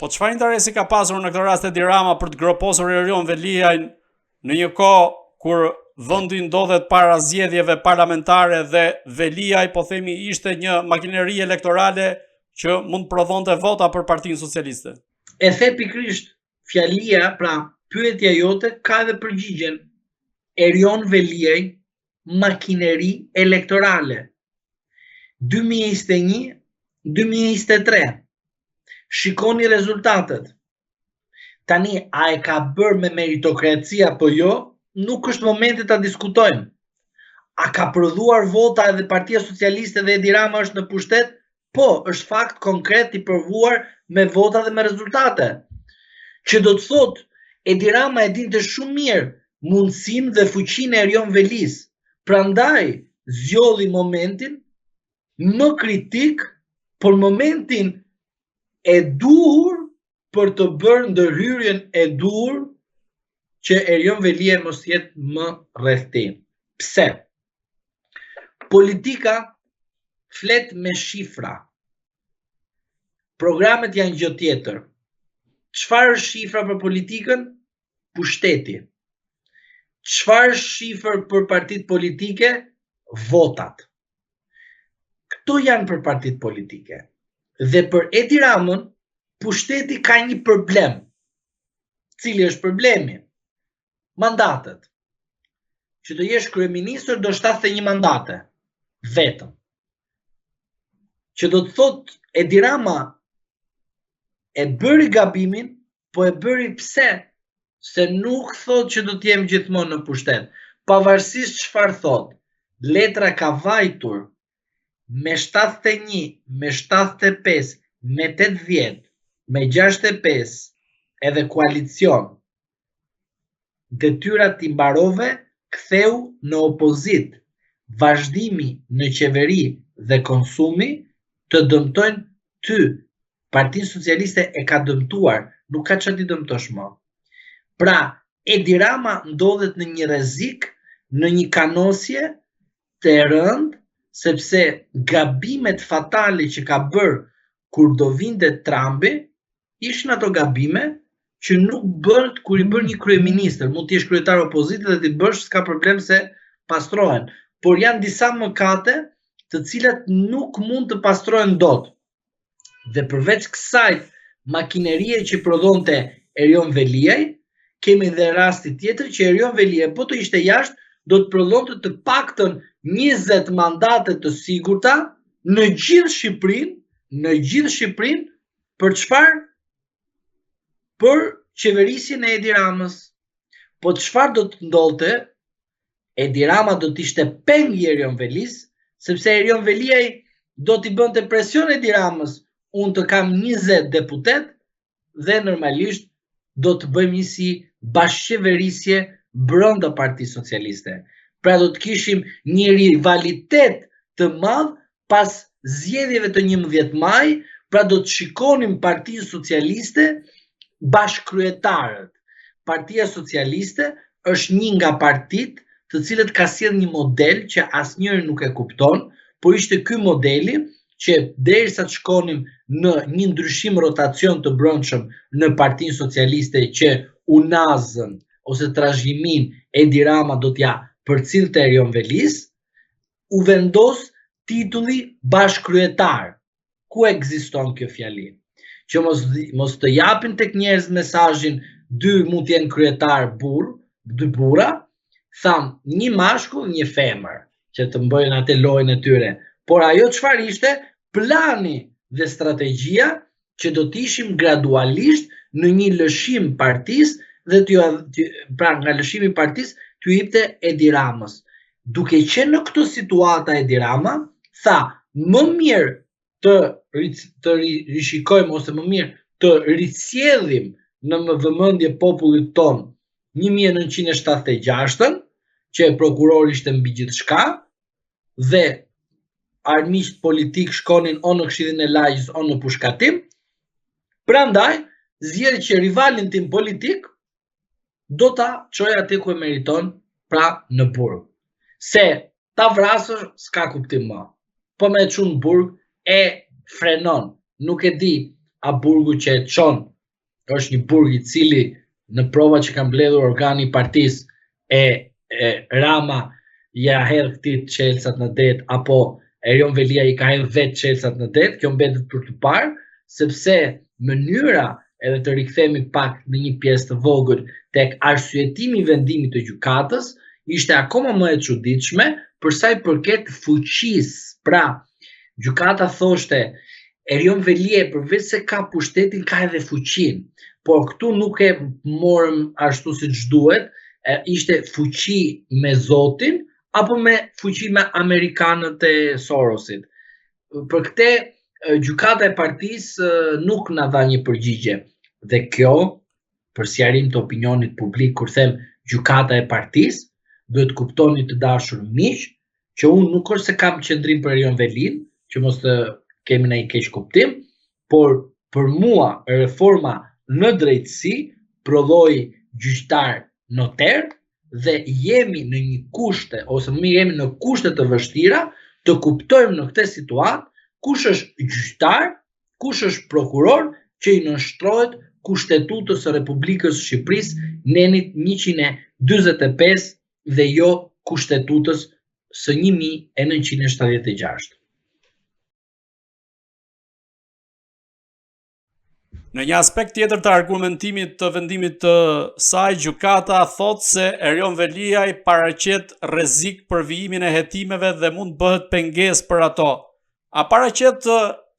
Po çfarë interesi ka pasur në këtë rast Edi Rama për të groposur Erion Veliajn në një kohë kur vendi ndodhet para zgjedhjeve parlamentare dhe Veliaj po themi ishte një makineri elektorale që mund prodhonte vota për Partinë Socialiste? E the pikrisht fjalia, pra pyetja jote ka edhe përgjigjen. Erion Veliaj, makineri elektorale. 2021-2023. Shikoni rezultatet. Tani, a e ka bërë me meritokracia apo jo, nuk është momenti ta diskutojmë. A ka prodhuar vota edhe Partia Socialiste dhe Edi Rama është në pushtet? Po, është fakt konkret i provuar me vota dhe me rezultate. Që do të thotë, Edi Rama e dinte shumë mirë mundësinë dhe fuqinë e Erion Velis. Prandaj zgjodhi momentin më kritik, por momentin e duhur për të bërë ndërhyrjen e duhur që Erion Veliaj mos jetë më rreth tij. Pse? Politika flet me shifra. Programet janë gjë tjetër. Çfarë është shifra për politikën? Pushteti. Çfarë është shifër për partitë politike? Votat. Këto janë për partitë politike. Dhe për Edi Ramën, pushteti ka një problem. Cili është problemi? Mandatet. Që do jesh kryeministër do 71 mandate. Vetëm. Që do të thotë Edi Rama e bëri gabimin, po e bëri pse? Se nuk thot që do të jem gjithmonë në pushtet. Pavarësisht çfarë thot, letra ka vajtur me 71, me 75, me 80, me 65 edhe koalicion. Detyrat i mbarove, ktheu në opozit. Vazhdimi në qeveri dhe konsumi të dëmtojnë ty. Partinë Socialiste e ka dëmtuar, nuk ka çfarë t'i dëmtosh më. Pra, Edi Rama ndodhet në një rrezik, në një kanosje të rëndë, sepse gabimet fatale që ka bërë kur do vinte Trumpi, ishin ato gabime që nuk bërt kur i bën një kryeministër. Mund të jesh kryetar opozite dhe ti bësh, s'ka problem se pastrohen. Por janë disa mëkate të cilat nuk mund të pastrohen dot. Dhe përveç kësaj makinerie që prodhonte Erion Veliaj, kemi dhe rasti tjetër që Erion Veliaj po të ishte jashtë, do të prodhonte të paktën 20 mandate të sigurta në gjithë Shqipërinë, për çfarë? Për qeverisjen e Edi Ramës. Po çfarë do të ndodhte? Edi Rama do të ishte peng i Erion Velis, sepse Erion Veliaj do t'i bënte presion Edi Ramës. Unë të kam 20 deputet dhe normalisht do të bëjmë një si bashkëqeverisje brenda Partisë Socialiste. Pra do të kishim një rivalitet të madh pas zgjedhjeve të 11 maj, pra do të shikonim Partinë Socialiste bashkëkryetarët. Partia Socialiste është një nga partitë të cilët ka sjellë një model që asnjëri nuk e kupton, por ishte ky modeli që derisa të shkonim në një ndryshim rotacion të brendshëm në Partinë Socialiste që unazën ose trashëgimin Edi Rama do t'ja përcillte Erion Velis, u vendos titulli bashkryetar. Ku ekziston kjo fjali? Që mos të japin tek njerëz mesazhin dy mund të jenë kryetar burr, dy burra, tham një mashkull, një femër, që të mbojnë atë lojën e tyre. Por ajo çfarë ishte? Plani dhe strategjia që do të ishim gradualisht në një lëshim partisë dhe pra nga lëshimi i partisë t'ju jepte Edi Ramës. Duke qenë në këtë situatë Edi Rama tha, më mirë të rishikojmë ose më mirë të risjellim në vëmendje popullit ton 1976-ën, që prokurori ishte mbi gjithçka dhe armiqt politik shkonin o në Këshillin e Lagjës o në pushkatim. Prandaj zgjedh që rivalin tim politik do ta çoj atë ku e meriton, pra në burg. Se ta vrasësh s'ka kuptim më. Po me çun në burg e frenon. Nuk e di, a burgu që e çon është një burg i cili në prova që ka mbledhur organi i partisë Rama ja hedh këtij çelësat në det, apo Erion Velia i ka hedh vetë çelësat në det. Kjo mbetet për të parë, sepse mënyra, edhe të rikthehemi pak në një pjesë të vogël tek arsyetimi i vendimit të gjykatës, ishte akoma më e çuditshme për sa i përket fuqisë. Pra, gjykata thoshte Erion Velia përveç se ka pushtetin, ka edhe fuqinë, por këtu nuk e morëm ashtu siç duhet, ishte fuqi me Zotin apo me fuqi me amerikanët e Sorosit. Për këtë gjykata e partisë nuk na dha një përgjigje. Dhe kjo, për sqarim të opinionit publik, kur them gjykata e partisë, duhet kuptoni të dashur miq, që unë nuk është se kam qendrim për Erion Velin, që mos të kemi në i keq kuptim, por për mua reforma në drejtësi prodhoi gjyqtar noter dhe jemi në një kushte, ose më jemi në kushte të vështira të kuptojmë në këtë situatë kush është gjyqtar, kush është prokuror që i nënshtrohet Kushtetutës së Republikës së Shqipërisë nenit 145 dhe jo Kushtetutës së 1976. Në një aspekt tjetër të argumentimit të vendimit të saj, gjykata thotë se Erion Velia i paraqet rrezik për vijimin e hetimeve dhe mund bëhet pengesë për ato. A paraqet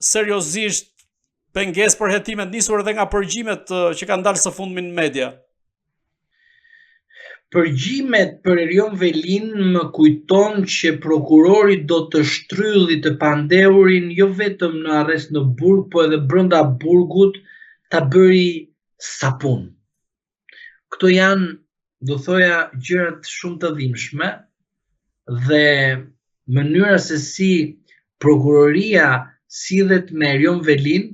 seriozisht pengesë për hetimet nisur edhe nga përgjimet që kanë dalë së fundmi në media? Përgjimet për Erion Velin më kujton që prokurori do të shtrylli të pandehurin jo vetëm në arrest në burg, po edhe brenda burgut ta bëri sapun. Këto janë, do thoja, gjërat shumë të dhimbshme dhe mënyra se si prokuroria sillet me Erion Velin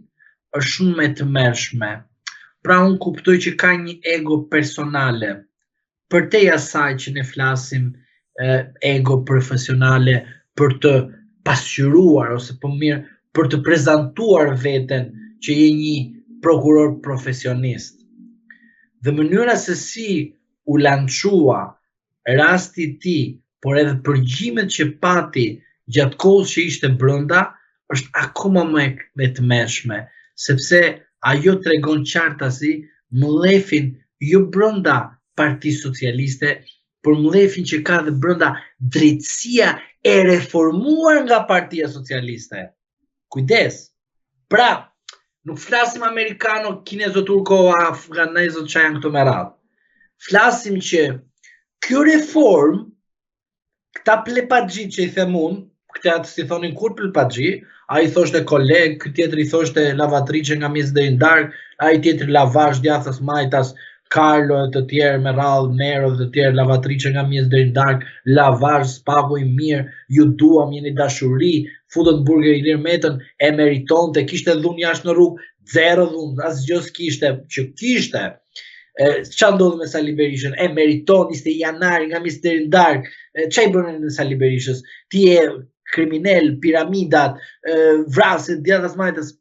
është shumë me tmerrshme. Pra unë kuptoj që ka një ego personale. Përtej asaj që ne flasim ego profesionale për të pasqyruar ose po mirë për të prezantuar veten që je një prokuror profesionist. Dhe mënyra se si u lançua rasti i tij, por edhe përgjimet që pati gjatë kohës që ishte brenda, është akoma më e tmerrshme, sepse ajo tregon qartasi mllefin jo brenda Partisë Socialiste, por mllefin që ka dhe brenda drejtësia e reformuar nga Partia Socialiste. Kujdes. Pra, nuk flasim amerikano, kinezo, turko, afganezo, që janë këto me radhë. Flasim që kjo reform, këta plepaxhi që i them unë, këta si thonin kur plepaxhi, a i thoshte koleg, këtë tjetër i thoshte lavatrice nga mes deri në darkë, a i tjetër lavazh djathtas majtas, Carlo e të tjerë me radhë, Mero dhe të tjerë, lavatrice nga mes deri në darkë, lavazh, spago i mirë, ju duam, jeni dashuri, futën burger i lirë metën, e meritonte, kishte dhunë jashtë në rrugë, zero dhunë, asgjë s'kishte, që kishte. Ç'a ndodhi me Sali Berishën? E meriton, ishte janari nga mes deri në darkë. Ç'a i bënë në Sali Berishës? Ti je kriminal, piramidat, vrasje, djathtas majtas,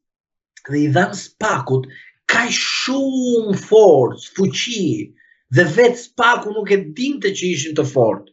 dhe i dhanë spakut ka shumë forcë, fuqi, dhe vetë spaku nuk e dinte që ishin të fortë.